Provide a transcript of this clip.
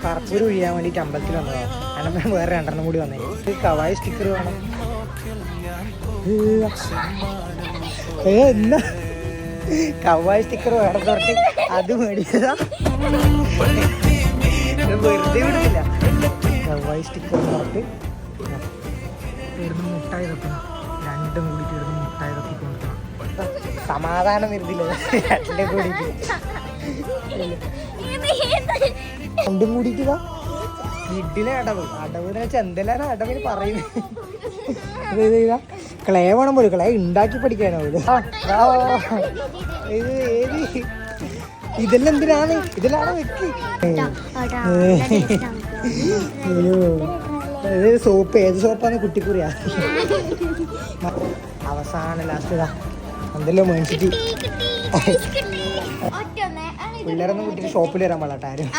കർപ്പൂരം ഒഴിയാൻ വേണ്ടിയിട്ട് അമ്പലത്തിൽ വന്നതാണ്. അങ്ങനെ വേറെ 2 കൂടി വന്നേ. കവായി സ്റ്റിക്കർ വേണം. എന്നാ കവായി സ്റ്റിക്കർ വേണം പറഞ്ഞ് അത് മേടിച്ചതാ. വെറുതെ വിടുന്നില്ല. കവായി സ്റ്റിക്കർ പറഞ്ഞിട്ട് ഇവിടുന്ന് മുട്ടായി തപ്പണം. 2 കൂടിയിട്ട് ഇവിടുന്ന് മുട്ടായി തപ്പി കൊണ്ടുപോകണം. സമാധാനം വരുന്നില്ല 2 കൂടിയിട്ട്. 2 കൂടിയിട്ട് വീട്ടിലെ അടവ് എന്ന് വെച്ചാൽ എന്തെല്ലാം അടവിന് പറയുന്നത്. ക്ലേ വേണം പോലും. ക്ലേ ഉണ്ടാക്കി പഠിക്കാനോ ഇത്? ഇത് ഏത് ഇതെല്ലാം എന്തിനാണ്? ഇതിലാണോ വെക്ക്? ഇത് സോപ്പ്. ഏത് സോപ്പാണ്? കുട്ടിക്കുറിയാ. അവസാനം ലാസ്റ്റ് എന്തെല്ലോ മേടിച്ചിട്ട് പിള്ളേരൊന്നും കുട്ടിക്ക് ഷോപ്പിൽ വരാൻ പാടില്ല.